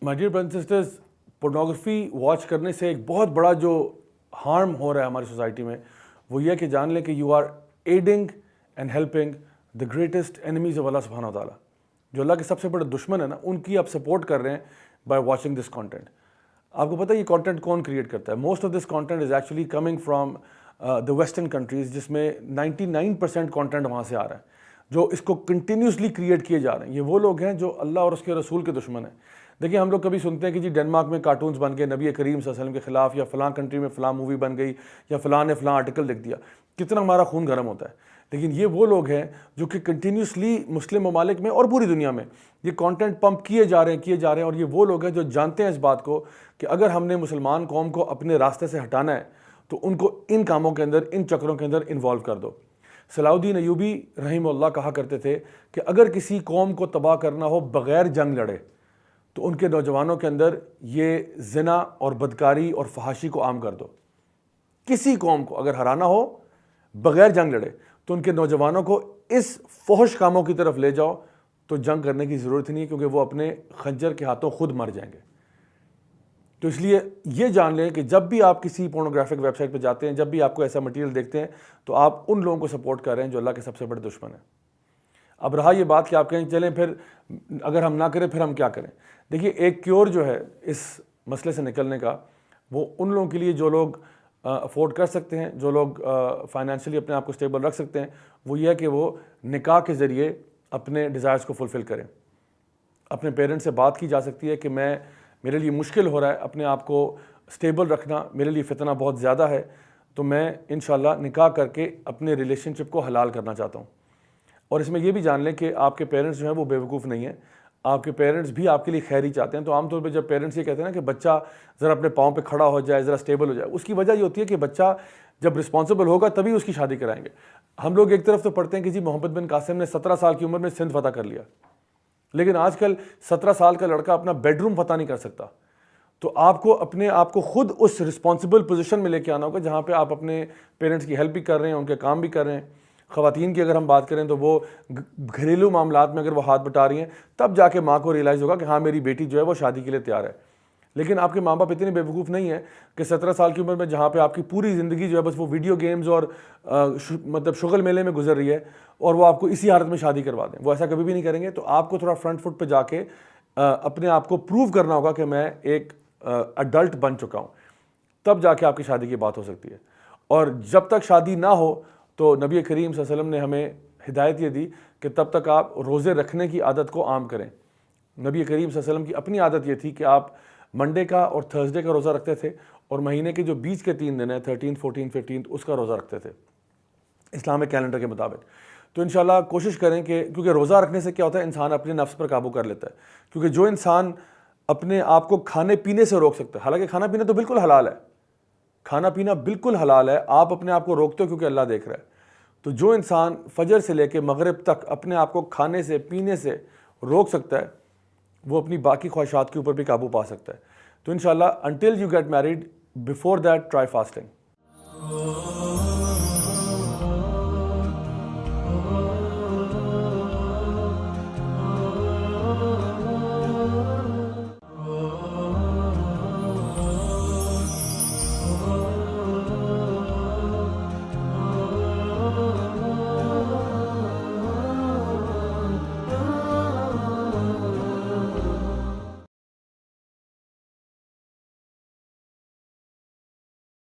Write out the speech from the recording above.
My dear brothers and sisters, pornography watch کرنے سے ایک بہت بڑا جو ہارم ہو رہا ہے ہماری سوسائٹی میں وہ یہ کہ جان لیں کہ you are aiding and helping the greatest enemies of Allah سبحانہ و تعالیٰ. جو اللہ کے سب سے بڑے دشمن ہیں نا، ان کی آپ سپورٹ کر رہے ہیں بائی واچنگ دس کانٹینٹ. آپ کو پتہ ہے یہ کانٹینٹ کون کریٹ کرتا ہے؟ Most of this content is actually coming from the western countries, جس میں 99% کانٹینٹ وہاں سے آ رہا ہے جو اس کو کنٹینیوسلی کریٹ کیے جا رہے ہیں. یہ وہ لوگ ہیں جو اللہ اور اس کے رسول کے دشمن ہیں. دیکھیں، ہم لوگ کبھی سنتے ہیں کہ جی ڈنمارک میں کارٹونز بن گئے نبی کریم صلی اللہ علیہ وسلم کے خلاف، یا فلاں کنٹری میں فلاں مووی بن گئی، یا فلاں نے فلاں آرٹیکل لکھ دیا. کتنا ہمارا خون گرم ہوتا ہے. لیکن یہ وہ لوگ ہیں جو کہ کنٹینیوسلی مسلم ممالک میں اور پوری دنیا میں یہ کانٹینٹ پمپ کیے جا رہے ہیں. اور یہ وہ لوگ ہیں جو جانتے ہیں اس بات کو کہ اگر ہم نے مسلمان قوم کو اپنے راستے سے ہٹانا ہے تو ان کو ان کاموں کے اندر، ان چکروں کے اندر انوالو کر دو. صلاح الدین ایوبی رحمہ اللہ کہا کرتے تھے کہ اگر کسی قوم کو تباہ کرنا ہو بغیر جنگ لڑے تو ان کے نوجوانوں کے اندر یہ زنا اور بدکاری اور فحاشی کو عام کر دو. کسی قوم کو اگر ہرانا ہو بغیر جنگ لڑے تو ان کے نوجوانوں کو اس فحش کاموں کی طرف لے جاؤ، تو جنگ کرنے کی ضرورت نہیں ہے، کیونکہ وہ اپنے خنجر کے ہاتھوں خود مر جائیں گے. تو اس لیے یہ جان لیں کہ جب بھی آپ کسی پورنوگرافک ویب سائٹ پہ جاتے ہیں، جب بھی آپ کو ایسا مٹیریل دیکھتے ہیں، تو آپ ان لوگوں کو سپورٹ کر رہے ہیں جو اللہ کے سب سے بڑے دشمن ہیں. اب رہا یہ بات کہ آپ کہیں چلیں پھر اگر ہم نہ کریں پھر ہم کیا کریں. دیکھیے، ایک کیور جو ہے اس مسئلے سے نکلنے کا، وہ ان لوگوں کے لیے جو لوگ افورڈ کر سکتے ہیں، جو لوگ فائنینشلی اپنے آپ کو اسٹیبل رکھ سکتے ہیں، وہ یہ ہے کہ وہ نکاح کے ذریعے اپنے ڈیزائرز کو فلفل کریں. اپنے پیرنٹس سے بات کی جا سکتی ہے کہ میرے لیے مشکل ہو رہا ہے اپنے آپ کو اسٹیبل رکھنا، میرے لیے فتنہ بہت زیادہ ہے، تو میں انشاءاللہ نکاح کر کے اپنے ریلیشن شپ کو حلال کرنا چاہتا ہوں. اور اس میں یہ بھی جان لیں کہ آپ کے پیرنٹس جو ہیں وہ بیوقوف نہیں ہیں. آپ کے پیرنٹس بھی آپ کے لیے خیر ہی چاہتے ہیں. تو عام طور پہ جب پیرنٹس یہ کہتے ہیں نا کہ بچہ ذرا اپنے پاؤں پہ کھڑا ہو جائے، ذرا اسٹیبل ہو جائے، اس کی وجہ یہ ہوتی ہے کہ بچہ جب رسپانسبل ہوگا تبھی اس کی شادی کرائیں گے. ہم لوگ ایک طرف تو پڑھتے ہیں کہ جی محمد بن قاسم نے 17 سال کی عمر میں سندھ فتح کر لیا، لیکن آج کل 17 سال کا لڑکا اپنا بیڈ روم فتح نہیں کر سکتا. تو آپ کو اپنے آپ کو خود اس رسپانسبل پوزیشن میں لے کے آنا ہوگا جہاں پہ آپ اپنے پیرنٹس کی ہیلپ بھی کر رہے ہیں، ان کے کام بھی کر رہے ہیں. خواتین کی اگر ہم بات کریں تو وہ گھریلو معاملات میں اگر وہ ہاتھ بٹا رہی ہیں، تب جا کے ماں کو ریلائز ہوگا کہ ہاں میری بیٹی جو ہے وہ شادی کے لیے تیار ہے. لیکن آپ کے ماں باپ اتنے بیوقوف نہیں ہیں کہ 17 سال کی عمر میں جہاں پہ آپ کی پوری زندگی جو ہے بس وہ ویڈیو گیمز اور مطلب شغل میلے میں گزر رہی ہے، اور وہ آپ کو اسی حالت میں شادی کروا دیں. وہ ایسا کبھی بھی نہیں کریں گے. تو آپ کو تھوڑا فرنٹ فٹ پہ جا کے اپنے آپ کو پروو کرنا ہوگا کہ میں ایک ایڈلٹ بن چکا ہوں، تب جا کے آپ کی شادی کی بات ہو سکتی ہے. اور جب تک شادی نہ ہو تو نبی کریم صلی اللہ علیہ وسلم نے ہمیں ہدایت یہ دی کہ تب تک آپ روزے رکھنے کی عادت کو عام کریں. نبی کریم صلی اللہ علیہ وسلم کی اپنی عادت یہ تھی کہ آپ منڈے کا اور تھرسڈے کا روزہ رکھتے تھے، اور مہینے کے جو بیچ کے 3 دن ہیں 13، 14، 15 اس کا روزہ رکھتے تھے اسلامک کیلنڈر کے مطابق. تو انشاءاللہ کوشش کریں کہ کیونکہ روزہ رکھنے سے کیا ہوتا ہے، انسان اپنے نفس پر قابو کر لیتا ہے. کیونکہ جو انسان اپنے آپ کو کھانے پینے سے روک سکتا ہے، حالانکہ کھانا پینا تو بالکل حلال ہے، کھانا پینا بالکل حلال ہے، آپ اپنے آپ کو روکتے ہو کیونکہ اللہ دیکھ رہا ہے. تو جو انسان فجر سے لے کے مغرب تک اپنے آپ کو کھانے سے پینے سے روک سکتا ہے، وہ اپنی باقی خواہشات کے اوپر بھی قابو پا سکتا ہے. تو انشاءاللہ until you get married, before that try fasting.